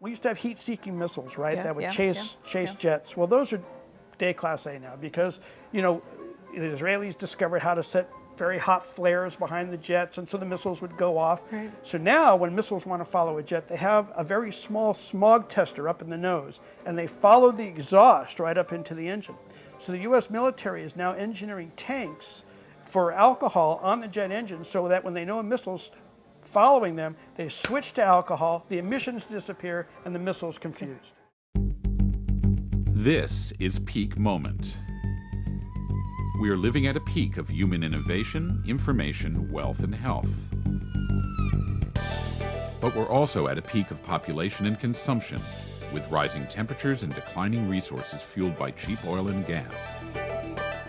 We used to have heat-seeking missiles, right, that would chase yeah. jets. Well, those are day Class A now because, you know, the Israelis discovered how to set very hot flares behind the jets, and so the missiles would go off. Right. So now when missiles want to follow a jet, they have a very small smog tester up in the nose, and they follow the exhaust right up into the engine. So the U.S. military is now engineering tanks for alcohol on the jet engine so that when they know a missile's following them, they switch to alcohol, the emissions disappear, and the missile's confused. This is Peak Moment. We are living at a peak of human innovation, information, wealth, and health. But we're also at a peak of population and consumption, with rising temperatures and declining resources fueled by cheap oil and gas.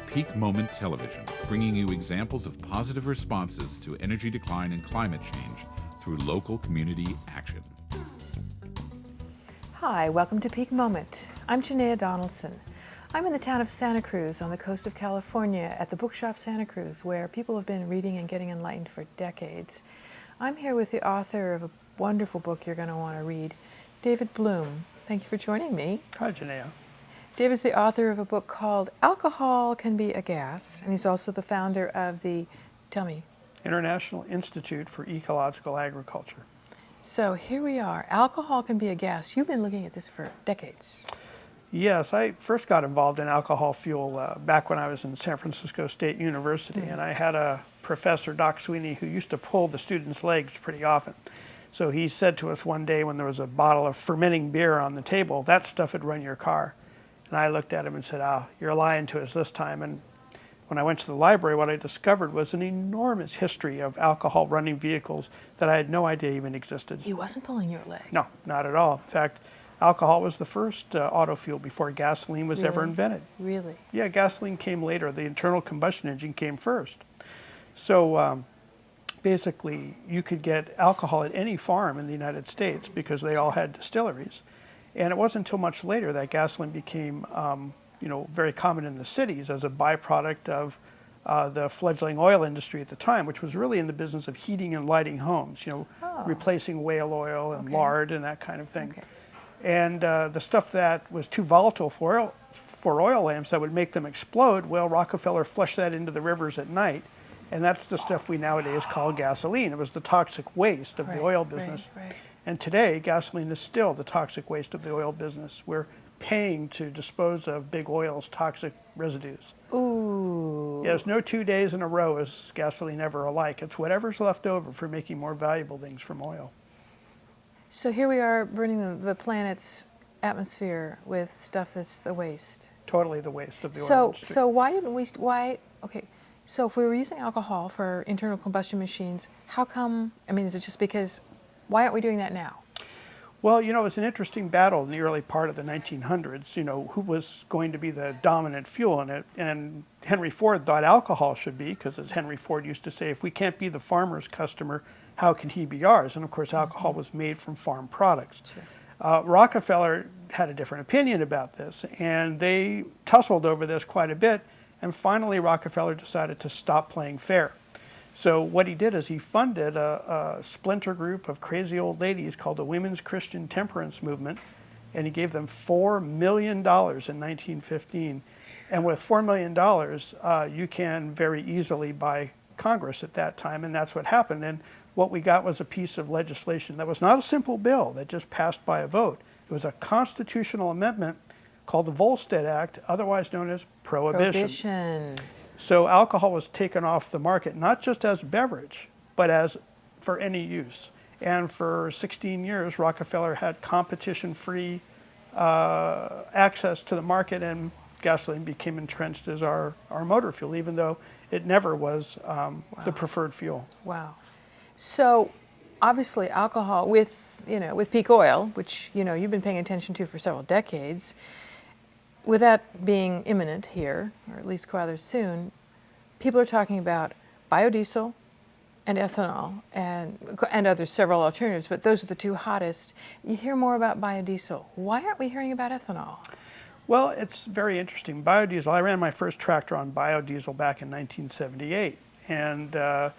Peak Moment Television, bringing you examples of positive responses to energy decline and climate change through local community action. Hi, welcome to Peak Moment. I'm Janaea Donaldson. I'm in the town of Santa Cruz on the coast of California at the Bookshop Santa Cruz, where people have been reading and getting enlightened for decades. I'm here with the author of a wonderful book you're going to want to read, David Blume. Thank you for joining me. Hi, Janaea. David's the author of a book called Alcohol Can Be a Gas, and he's also the founder of the, tell me. International Institute for Ecological Agriculture. So here we are. Alcohol can be a gas. You've been looking at this for decades. Yes, I first got involved in alcohol fuel back when I was in San Francisco State University, and I had a professor, Doc Sweeney, who used to pull the students' legs pretty often. So he said to us one day when there was a bottle of fermenting beer on the table, that stuff would run your car. And I looked at him and said, you're lying to us this time. And when I went to the library, what I discovered was an enormous history of alcohol running vehicles that I had no idea even existed. He wasn't pulling your leg. No, not at all. In fact, alcohol was the first auto fuel before gasoline was ever invented. Really? Yeah, gasoline came later. The internal combustion engine came first. So basically, you could get alcohol at any farm in the United States because they all had distilleries. And it wasn't until much later that gasoline became very common in the cities as a byproduct of the fledgling oil industry at the time, which was really in the business of heating and lighting homes, replacing whale oil and lard and that kind of thing. Okay. And the stuff that was too volatile for oil lamps that would make them explode, well, Rockefeller flushed that into the rivers at night. And that's the stuff we nowadays call gasoline. It was the toxic waste of the oil business. Right. And today, gasoline is still the toxic waste of the oil business. We're paying to dispose of big oil's toxic residues. Ooh. Yes, no 2 days in a row is gasoline ever alike. It's whatever's left over for making more valuable things from oil. So here we are burning the planet's atmosphere with stuff that's the waste. Totally the waste of the oil industry. So why didn't we, so if we were using alcohol for internal combustion machines, how come, is it just because, why aren't we doing that now? Well, it was an interesting battle in the early part of the 1900s, who was going to be the dominant fuel in it. And Henry Ford thought alcohol should be, because as Henry Ford used to say, if we can't be the farmer's customer, how can he be ours? And of course, alcohol was made from farm products. Sure. Rockefeller had a different opinion about this, and they tussled over this quite a bit. And finally, Rockefeller decided to stop playing fair. So what he did is he funded a splinter group of crazy old ladies called the Women's Christian Temperance Movement, and he gave them $4 million in 1915. And with $4 million, you can very easily buy Congress at that time, and that's what happened. And what we got was a piece of legislation that was not a simple bill that just passed by a vote. It was a constitutional amendment called the Volstead Act, otherwise known as Prohibition. So alcohol was taken off the market, not just as a beverage, but as for any use. And for 16 years, Rockefeller had competition-free access to the market, and gasoline became entrenched as our motor fuel, even though it never was the preferred fuel. Wow. So obviously alcohol with peak oil, which you've been paying attention to for several decades, with that being imminent here, or at least rather soon, people are talking about biodiesel and ethanol and other several alternatives, but those are the two hottest. You hear more about biodiesel. Why aren't we hearing about ethanol? Well, it's very interesting. Biodiesel, I ran my first tractor on biodiesel back in 1978. And the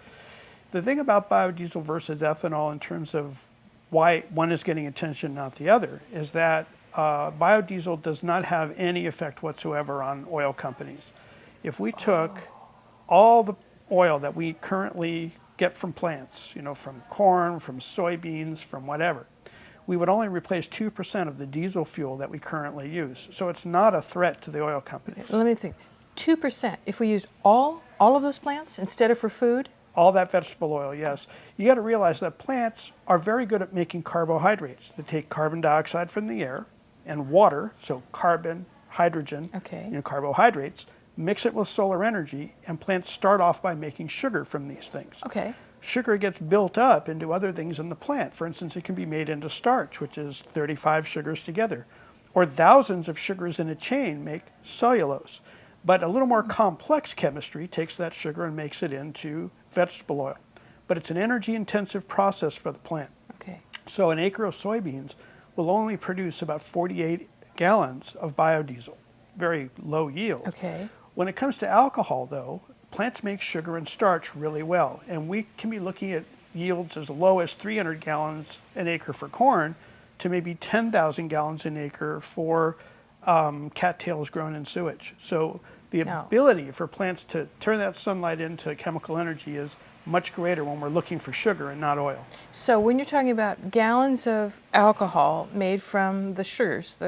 thing about biodiesel versus ethanol in terms of why one is getting attention, not the other, is that biodiesel does not have any effect whatsoever on oil companies. If we took all the oil that we currently get from plants, from corn, from soybeans, from whatever, we would only replace 2% of the diesel fuel that we currently use. So it's not a threat to the oil companies. Let me think. 2%, if we use all of those plants instead of for food? All that vegetable oil, yes. You got to realize that plants are very good at making carbohydrates. They take carbon dioxide from the air and water, so carbon, hydrogen, Okay. Carbohydrates, mix it with solar energy, and plants start off by making sugar from these things. Okay. Sugar gets built up into other things in the plant. For instance, it can be made into starch, which is 35 sugars together. Or thousands of sugars in a chain make cellulose. But a little more complex chemistry takes that sugar and makes it into vegetable oil. But it's an energy-intensive process for the plant. Okay. So an acre of soybeans will only produce about 48 gallons of biodiesel. Very low yield. Okay. When it comes to alcohol, though, plants make sugar and starch really well. And we can be looking at yields as low as 300 gallons an acre for corn to maybe 10,000 gallons an acre for cattails grown in sewage. So the ability for plants to turn that sunlight into chemical energy is much greater when we're looking for sugar and not oil. So when you're talking about gallons of alcohol made from the sugars,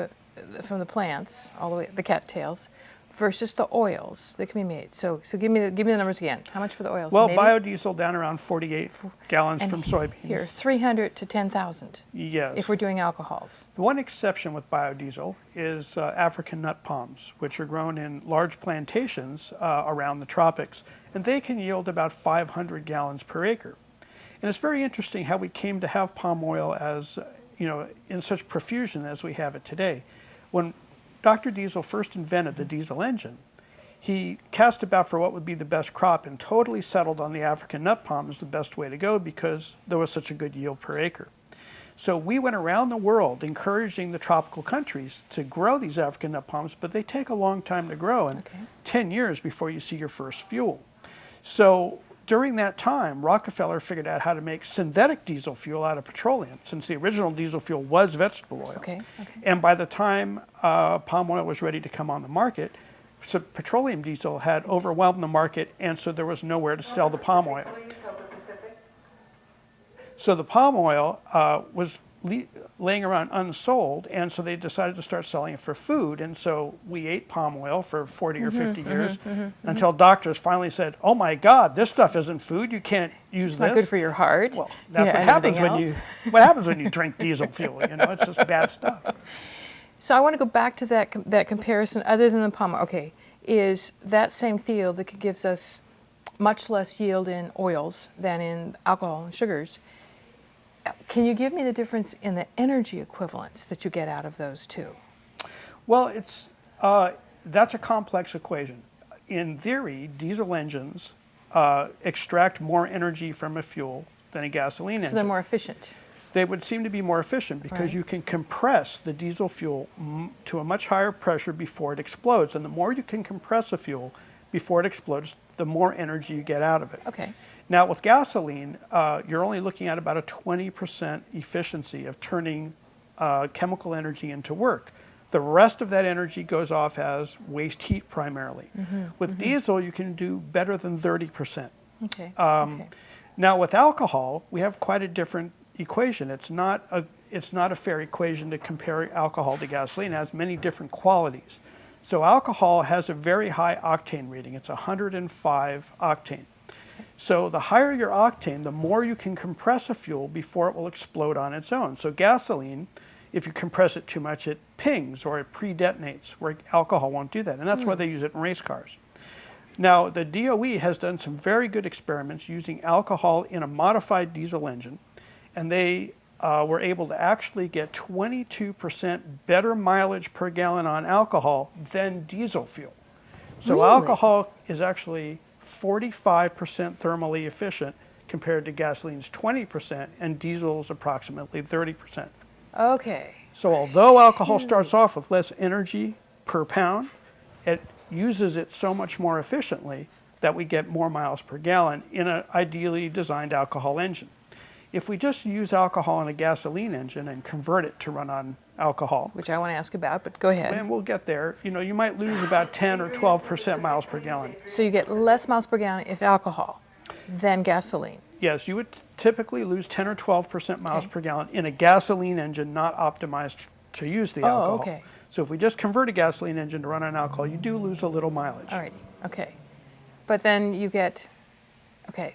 from the plants, all the way the cattails, versus the oils that can be made. So give me the numbers again. How much for the oils? Well, Maybe? Biodiesel down around 48 gallons And from soybeans. Here, 300 to 10,000. Yes. If we're doing alcohols. The one exception with biodiesel is African nut palms, which are grown in large plantations around the tropics, and they can yield about 500 gallons per acre. And it's very interesting how we came to have palm oil as, in such profusion as we have it today. When Dr. Diesel first invented the diesel engine, he cast about for what would be the best crop and totally settled on the African nut palm as the best way to go because there was such a good yield per acre. So we went around the world encouraging the tropical countries to grow these African nut palms, but they take a long time to grow, and 10 years before you see your first fuel. So during that time, Rockefeller figured out how to make synthetic diesel fuel out of petroleum, since the original diesel fuel was vegetable oil. Okay. And by the time palm oil was ready to come on the market, so petroleum diesel had overwhelmed the market, and so there was nowhere to sell the palm oil. So the palm oil was laying around unsold, and so they decided to start selling it for food. And so we ate palm oil for 40 or 50 years until doctors finally said, "Oh my God, this stuff isn't food. You can't use It's this." not good for your heart. Well, that's what happens when you drink diesel fuel. It's just bad stuff. So I want to go back to that comparison. Other than the palm oil, okay, is that same field that gives us much less yield in oils than in alcohol and sugars? Can you give me the difference in the energy equivalents that you get out of those two? Well, that's a complex equation. In theory, diesel engines extract more energy from a fuel than a gasoline engine. So they're more efficient. They would seem to be more efficient because you can compress the diesel fuel to a much higher pressure before it explodes. And the more you can compress a fuel before it explodes, the more energy you get out of it. Okay. Now, with gasoline, you're only looking at about a 20% efficiency of turning chemical energy into work. The rest of that energy goes off as waste heat primarily. With diesel, you can do better than 30%. Okay. Now, with alcohol, we have quite a different equation. It's not a fair equation to compare alcohol to gasoline. It has many different qualities. So alcohol has a very high octane rating. It's 105 octane. So the higher your octane, the more you can compress a fuel before it will explode on its own. So gasoline, if you compress it too much, it pings or it pre-detonates, where alcohol won't do that. And that's why they use it in race cars. Now, the DOE has done some very good experiments using alcohol in a modified diesel engine, and they were able to actually get 22% better mileage per gallon on alcohol than diesel fuel. So Really? alcohol is actually 45% thermally efficient compared to gasoline's 20%, and diesel is approximately 30%. Okay. So although alcohol starts off with less energy per pound, it uses it so much more efficiently that we get more miles per gallon in an ideally designed alcohol engine. If we just use alcohol in a gasoline engine and convert it to run on alcohol, Which I want to ask about, but go ahead. and we'll get there, you might lose about 10 or 12% miles per gallon. So you get less miles per gallon if alcohol than gasoline. Yes, you would typically lose 10 or 12% miles Okay. per gallon in a gasoline engine not optimized to use the alcohol. Okay. So if we just convert a gasoline engine to run on alcohol, you do lose a little mileage. Alrighty, okay. But then you get, okay.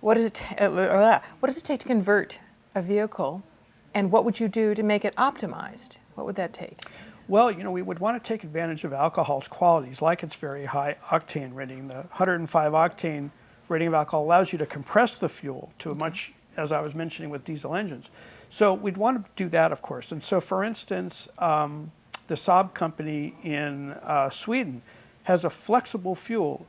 What does it take to convert a vehicle, and what would you do to make it optimized? What would that take? Well, we would want to take advantage of alcohol's qualities, like its very high octane rating. The 105 octane rating of alcohol allows you to compress the fuel to a much, as I was mentioning with diesel engines. So we'd want to do that, of course. And so, for instance, the Saab company in Sweden has a flexible fuel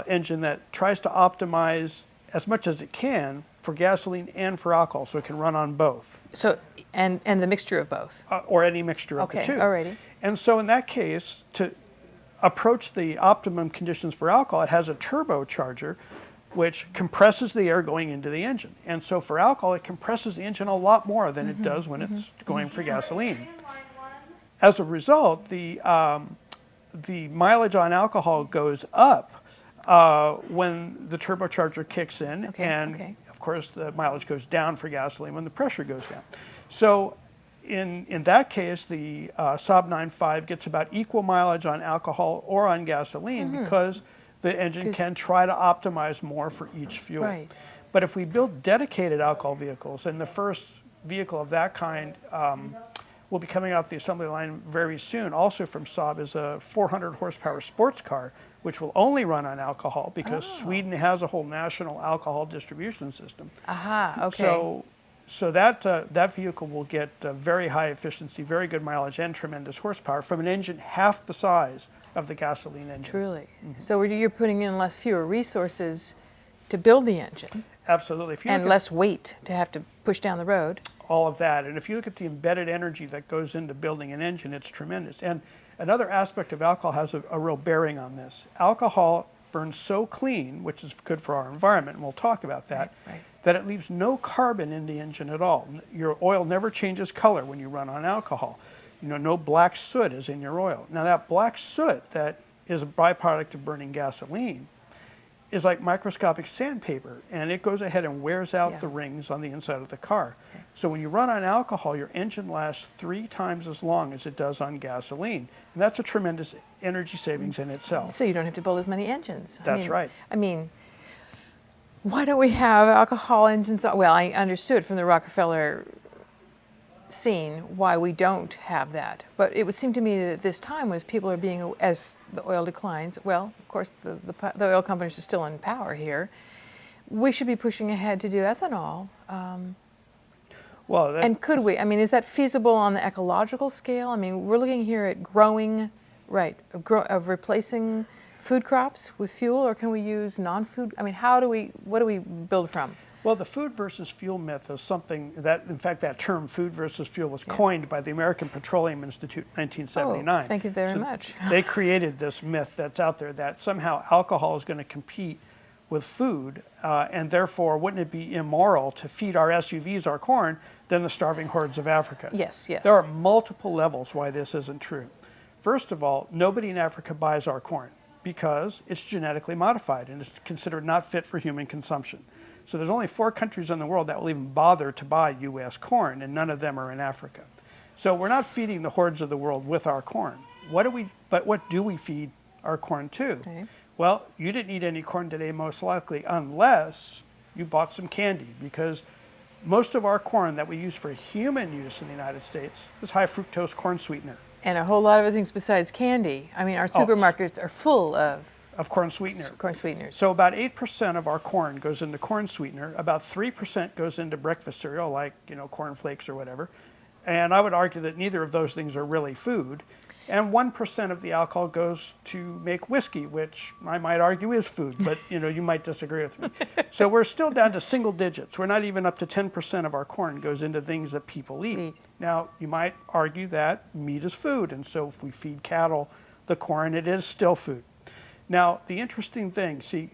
engine that tries to optimize as much as it can for gasoline and for alcohol, so it can run on both. So, and the mixture of both. Or any mixture of the Okay, two. alrighty. And so in that case, to approach the optimum conditions for alcohol, it has a turbocharger which compresses the air going into the engine. And so for alcohol, it compresses the engine a lot more than it does when it's going for gasoline. As a result, the mileage on alcohol goes up when the turbocharger kicks in, Okay, and okay. of course the mileage goes down for gasoline when the pressure goes down. So in that case, the Saab 9.5 gets about equal mileage on alcohol or on gasoline because the engine can try to optimize more for each fuel. Right. But if we build dedicated alcohol vehicles, and the first vehicle of that kind will be coming off the assembly line very soon, also from Saab, is a 400 horsepower sports car, which will only run on alcohol because Sweden has a whole national alcohol distribution system. Aha, okay. So that vehicle will get very high efficiency, very good mileage, and tremendous horsepower from an engine half the size of the gasoline engine. Truly. So you're putting in fewer resources to build the engine, Absolutely. If you and look at less weight to have to push down the road. all of that, and if you look at the embedded energy that goes into building an engine, it's tremendous. And another aspect of alcohol has a real bearing on this. Alcohol burns so clean, which is good for our environment, and we'll talk about that, Right. that it leaves no carbon in the engine at all. Your oil never changes color when you run on alcohol. No black soot is in your oil. Now that black soot that is a byproduct of burning gasoline is like microscopic sandpaper, and it goes ahead and wears out Yeah. the rings on the inside of the car. So when you run on alcohol, your engine lasts 3 times as long as it does on gasoline. And that's a tremendous energy savings in itself. So you don't have to build as many engines. That's right. I mean, why don't we have alcohol engines? Well, I understood from the Rockefeller scene why we don't have that. But it would seem to me that at this time, as people are being, as the oil declines, well, of course, the oil companies are still in power here, we should be pushing ahead to do ethanol. Well, And could we? I mean, is that feasible on the ecological scale? I mean, we're looking here at growing, right, of replacing food crops with fuel, or can we use non-food? I mean, what do we build from? well, the food versus fuel myth is something that, in fact, that term food versus fuel was coined by the American Petroleum Institute in 1979. Oh, thank you very So much. They created this myth that's out there that somehow alcohol is going to compete with food, and therefore wouldn't it be immoral to feed our SUVs our corn than the starving hordes of Africa? Yes, yes. There are multiple levels why this isn't true. First of all, nobody in Africa buys our corn because it's genetically modified and it's considered not fit for human consumption. So there's only 4 countries in the world that will even bother to buy U.S. corn, and none of them are in Africa. So we're not feeding the hordes of the world with our corn. But what do we feed our corn to? Okay. Well, you didn't eat any corn today, most likely, unless you bought some candy, because most of our corn that we use for human use in the United States is high fructose corn sweetener, And a whole lot of other things besides candy. I mean, our supermarkets are full of corn sweetener. corn sweeteners. So about 8% of our corn goes into corn sweetener. About 3% goes into breakfast cereal, like corn flakes or whatever. And I would argue that neither of those things are really food. And 1% of the alcohol goes to make whiskey, which I might argue is food, but you might disagree with me. So we're still down to single digits. We're not even up to 10% of our corn goes into things that people eat. Now, you might argue that meat is food, and so if we feed cattle the corn, it is still food. Now, the interesting thing, see,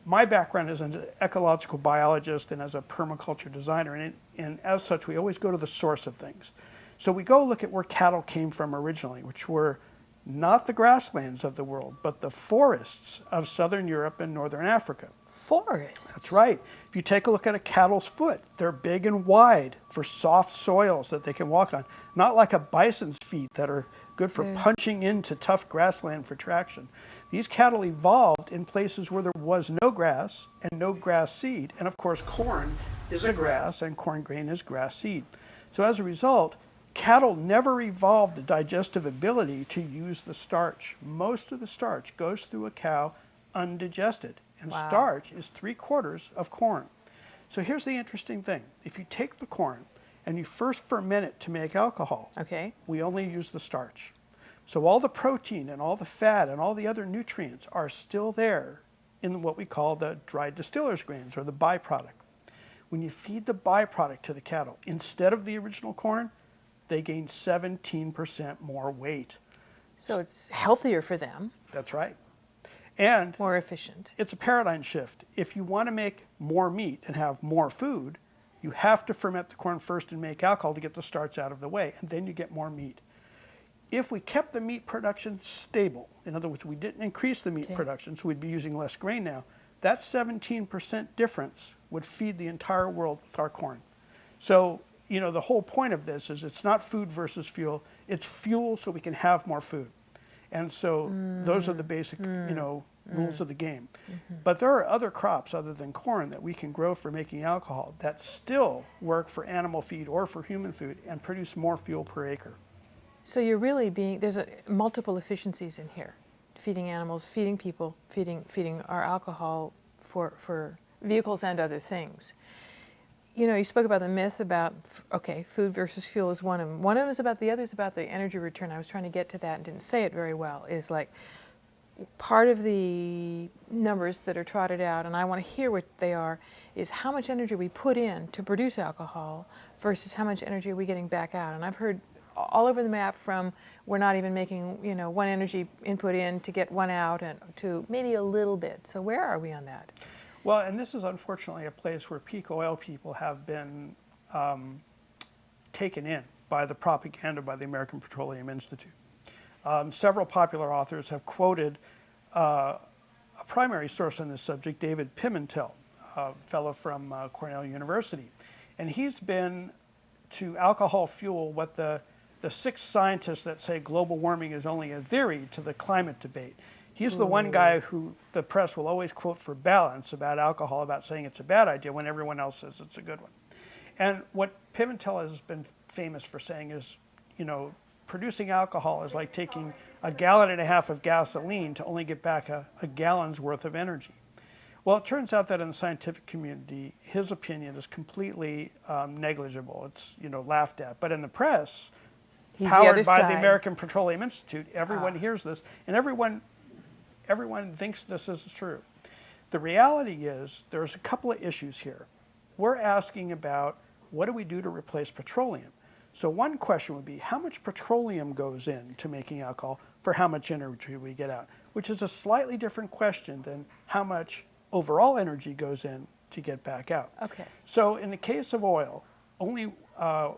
my background is as an ecological biologist and as a permaculture designer, and as such, we always go to the source of things. So we go look at where cattle came from originally, which were not the grasslands of the world, but the forests of southern Europe and northern Africa. Forests? That's right. If you take a look at a cattle's foot, they're big and wide for soft soils that they can walk on, not like a bison's feet that are good for punching into tough grassland for traction. These cattle evolved in places where there was no grass and no grass seed. And of course, corn is a grass and corn grain is grass seed. So as a result, cattle never evolved the digestive ability to use the starch. Most of the starch goes through a cow undigested. And starch is 3/4 of corn. So here's the interesting thing. If you take the corn and you first ferment it to make alcohol, we only use the starch. So all the protein and all the fat and all the other nutrients are still there in what we call the dried distiller's grains, or the byproduct. When you feed the byproduct to the cattle, instead of the original corn, they gain 17% more weight. So it's healthier for them. That's right. And more efficient. It's a paradigm shift. If you want to make more meat and have more food, you have to ferment the corn first and make alcohol to get the starch out of the way, and then you get more meat. If we kept the meat production stable, in other words, we didn't increase the meat production, so we'd be using less grain now, that 17% difference would feed the entire world with our corn. So, you know, the whole point of this is it's not food versus fuel, it's fuel so we can have more food. And so those are the basic, you know, rules of the game. But there are other crops other than corn that we can grow for making alcohol that still work for animal feed or for human food and produce more fuel per acre. So you're really there's multiple efficiencies in here. Feeding animals, feeding people, feeding our alcohol for vehicles and other things. You know, you spoke about the myth about, food versus fuel is one of them. One of them is about, the other is about the energy return. I was trying to get to that and didn't say it very well, is like part of the numbers that are trotted out, and I want to hear what they are, is how much energy we put in to produce alcohol versus how much energy are we getting back out. And I've heard all over the map from we're not even making, you know, one energy input in to get one out, and to maybe a little bit. So where are we on that? Well, and this is unfortunately a place where peak oil people have been taken in by the propaganda by the American Petroleum Institute. Several popular authors have quoted a primary source on this subject, David Pimentel, a fellow from Cornell University. And he's been to alcohol fuel what the six scientists that say global warming is only a theory to the climate debate. He's the one guy who the press will always quote for balance about alcohol, about saying it's a bad idea when everyone else says it's a good one. And what Pimentel has been famous for saying is, you know, producing alcohol is like taking 1.5 gallons of gasoline to only get back a gallon's worth of energy. Well, it turns out that in the scientific community, his opinion is completely negligible. It's, you know, laughed at. But in the press, He's powered the by side. the American Petroleum Institute, everyone hears this, and everyone thinks this is true. The reality is there's a couple of issues here. We're asking about what do we do to replace petroleum? So one question would be, how much petroleum goes in to making alcohol for how much energy we get out? Which is a slightly different question than how much overall energy goes in to get back out. Okay. So in the case of oil, only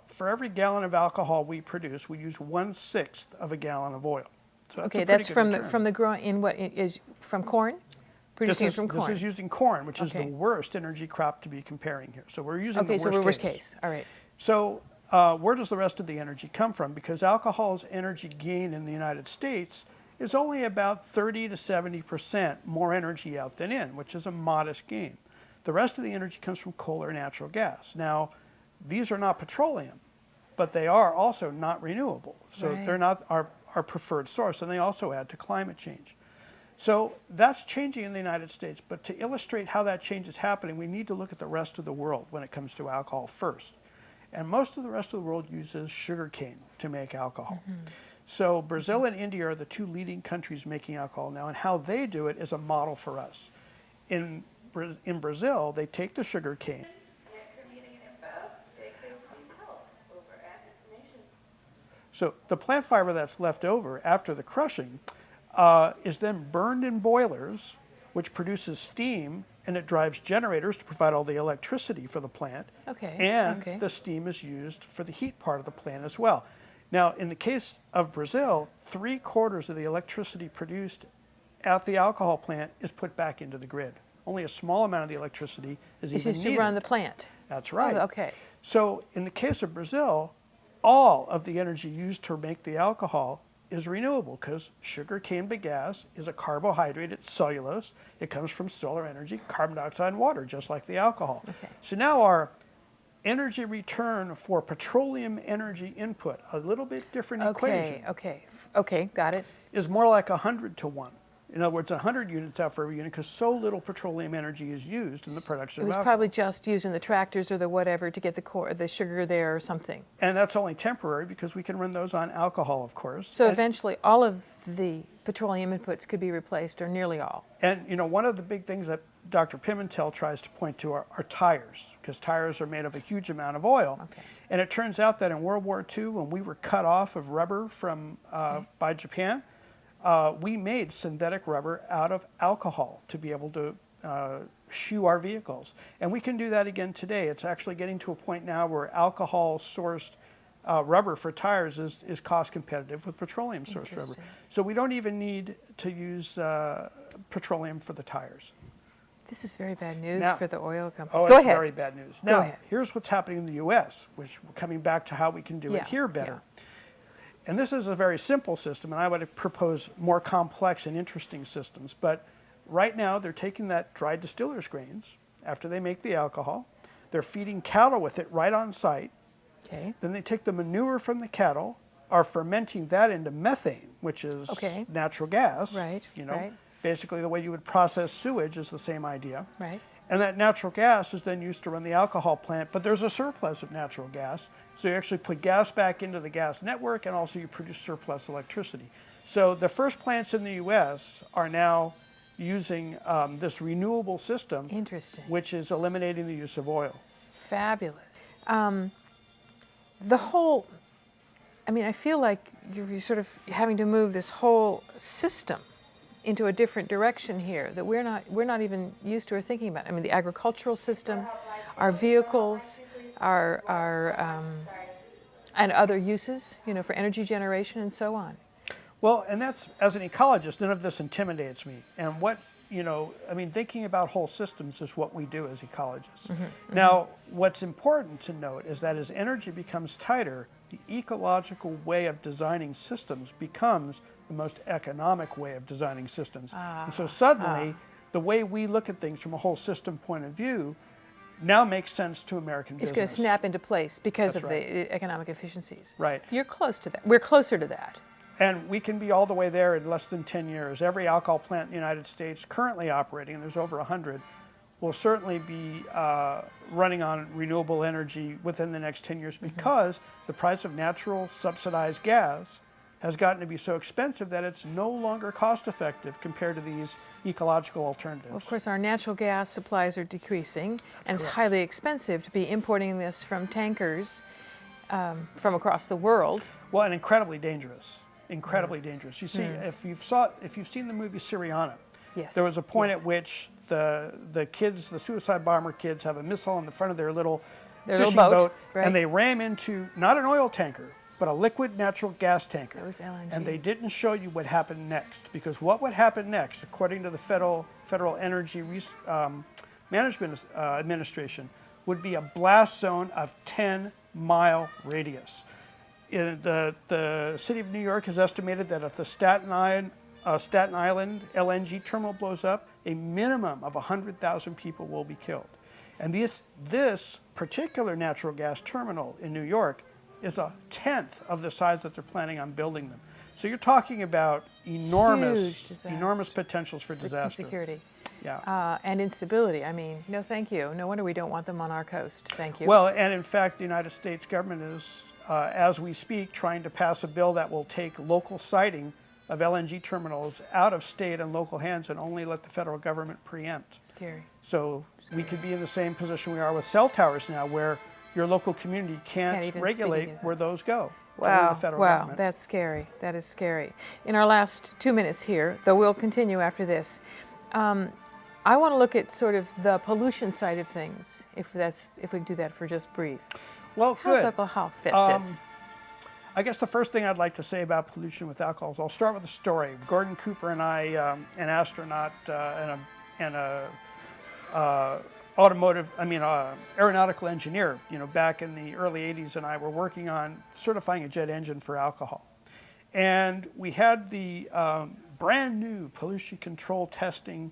for every gallon of alcohol we produce, we use 1/6 of a gallon of oil. So that's a pretty that's good from return. the growing in what is from corn. Producing it from corn. This is using corn, which is the worst energy crop to be comparing here. So we're using the worst so we're worst case. case. All right. So where does the rest of the energy come from? Because alcohol's energy gain in the United States is only about 30 to 70% more energy out than in, which is a modest gain. The rest of the energy comes from coal or natural gas. Now, these are not petroleum, but they are also not renewable. So they're not our preferred source, and they also add to climate change. So that's changing in the United States, but to illustrate how that change is happening, we need to look at the rest of the world when it comes to alcohol first. And most of the rest of the world uses sugarcane to make alcohol. So Brazil and India are the two leading countries making alcohol now, and how they do it is a model for us. In Brazil, they take the sugarcane. So the plant fiber that's left over after the crushing is then burned in boilers, which produces steam and it drives generators to provide all the electricity for the plant. Okay, And okay. the steam is used for the heat part of the plant as well. Now, in the case of Brazil, 3/4 of the electricity produced at the alcohol plant is put back into the grid. Only a small amount of the electricity is It's even used needed. to run the plant. That's right. Oh, okay. So in the case of Brazil, all of the energy used to make the alcohol is renewable because sugar cane bagasse is a carbohydrate, it's cellulose. It comes from solar energy, carbon dioxide, and water, just like the alcohol. Okay. So now our energy return for petroleum energy input, a little bit different equation, Okay, got it. is more like 100 to 1. In other words, 100 units out for every unit because so little petroleum energy is used in the production It of was alcohol. probably just using the tractors or the whatever to get the sugar there or something. And that's only temporary because we can run those on alcohol, of course. So And- eventually all of the petroleum inputs could be replaced, or nearly all. And you know, one of the big things that Dr. Pimentel tries to point to are tires, because tires are made of a huge amount of oil. Okay. And it turns out that in World War II, when we were cut off of rubber from by Japan, we made synthetic rubber out of alcohol to be able to shoe our vehicles. And we can do that again today. It's actually getting to a point now where alcohol-sourced rubber for tires is cost competitive with petroleum-sourced rubber. Interesting. So we don't even need to use petroleum for the tires. This is very bad news Now- for the oil companies. Oh, Go it's ahead. very bad news. Go Now, ahead. here's what's happening in the U.S., which coming back to how we can do Yeah, it here better. yeah. And this is a very simple system, and I would propose more complex and interesting systems. But right now, they're taking that dried distiller's grains after they make the alcohol. They're feeding cattle with it right on site. Okay. Then they take the manure from the cattle, are fermenting that into methane, which is Okay. natural gas. Right, You know, right. basically the way you would process sewage is the same idea. Right. And that natural gas is then used to run the alcohol plant, but there's a surplus of natural gas. So you actually put gas back into the gas network, and also you produce surplus electricity. So the first plants in the U.S. are now using this renewable system, Interesting. which is eliminating the use of oil. Fabulous. The whole, I mean, I feel like you're sort of having to move this whole system into a different direction here that we're not even used to or thinking about. I mean, the agricultural system, our vehicles, our and other uses, you know, for energy generation and so on. Well, and that's, as an ecologist, none of this intimidates me. And what, you know, I mean, thinking about whole systems is what we do as ecologists. Now, what's important to note is that as energy becomes tighter, the ecological way of designing systems becomes the most economic way of designing systems. And so suddenly, the way we look at things from a whole system point of view now makes sense to American It's business. going to snap into place because That's of right. the economic efficiencies. Right. You're close to that. We're closer to that. And we can be all the way there in less than 10 years. Every alcohol plant in the United States currently operating, and there's over 100, will certainly be running on renewable energy within the next 10 years because the price of natural subsidized gas has gotten to be so expensive that it's no longer cost effective compared to these ecological alternatives. Well, of course, our natural gas supplies are decreasing, and it's correct. highly expensive to be importing this from tankers from across the world. Well, and incredibly dangerous. Incredibly dangerous. You see, if you've seen the movie Syriana, Yes. there was a point yes. at which the kids, the suicide bomber kids, have a missile on the front of their little Their little fishing boat, right. and they ram into not an oil tanker, but a liquid natural gas tanker. That was LNG. And they didn't show you what happened next, because what would happen next, according to the Federal Energy Management Administration, would be a blast zone of 10-mile radius. The city of New York has estimated that if the Staten Island LNG terminal blows up, a minimum of 100,000 people will be killed. And this particular natural gas terminal in New York is 1/10 of the size that they're planning on building them. So you're talking about Huge enormous disaster. potentials for disaster. Security. Yeah. And instability. I mean, no thank you. No wonder we don't want them on our coast. Thank you. Well, and in fact, the United States government is, as we speak, trying to pass a bill that will take local siting of LNG terminals out of state and local hands and only let the federal government preempt. Scary. So we could be in the same position we are with cell towers now, where your local community Can't can't even regulate speak against where those go. Wow, Only the federal wow, government. that's scary. That is scary. In our last 2 minutes here, though we'll continue after this, I want to look at sort of the pollution side of things, if we do that for just brief. Well, How does good. alcohol fit this? I guess the first thing I'd like to say about pollution with alcohol is I'll start with a story. Gordon Cooper and I, an astronaut and a aeronautical engineer, back in the early 80s, and I were working on certifying a jet engine for alcohol. And we had the brand new pollution control testing,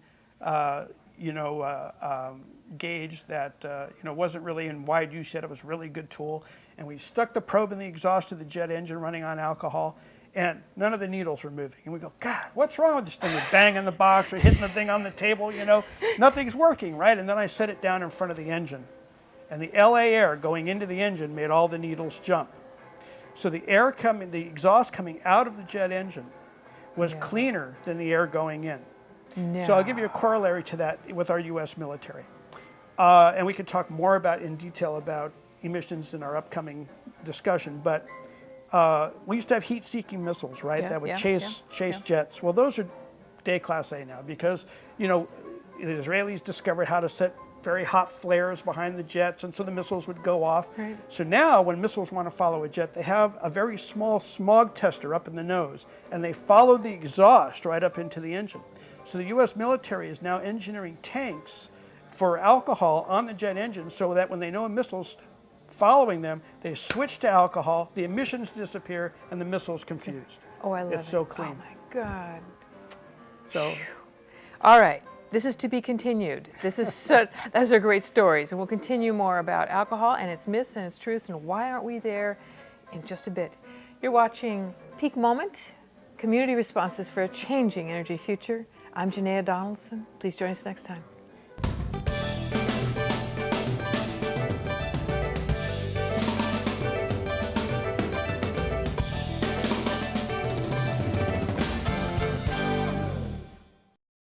gauge that, wasn't really in wide use yet. It was a really good tool. And we stuck the probe in the exhaust of the jet engine running on alcohol, and none of the needles were moving. And we go, God, what's wrong with this thing? We're banging the box, we're hitting the thing on the table, nothing's working, right? And then I set it down in front of the engine. And the LA air going into the engine made all the needles jump. So the exhaust coming out of the jet engine was cleaner than the air going in. No. So I'll give you a corollary to that with our U.S. military. And we could talk more in detail about emissions in our upcoming discussion, but we used to have heat-seeking missiles, right, that would chase jets. Well, those are day class A now because, the Israelis discovered how to set very hot flares behind the jets, and so the missiles would go off. Right. So now when missiles want to follow a jet, they have a very small smog tester up in the nose, and they follow the exhaust right up into the engine. So the U.S. military is now engineering tanks for alcohol on the jet engine so that when they know a missile's following them, they switch to alcohol, the emissions disappear, and the missile's confused. Oh, I love it. It's so clean. Oh, my God. So, All right. This is to be continued. Those are great stories, and we'll continue more about alcohol and its myths and its truths and why aren't we there in just a bit. You're watching Peak Moment, Community Responses for a Changing Energy Future. I'm Janaea Donaldson. Please join us next time.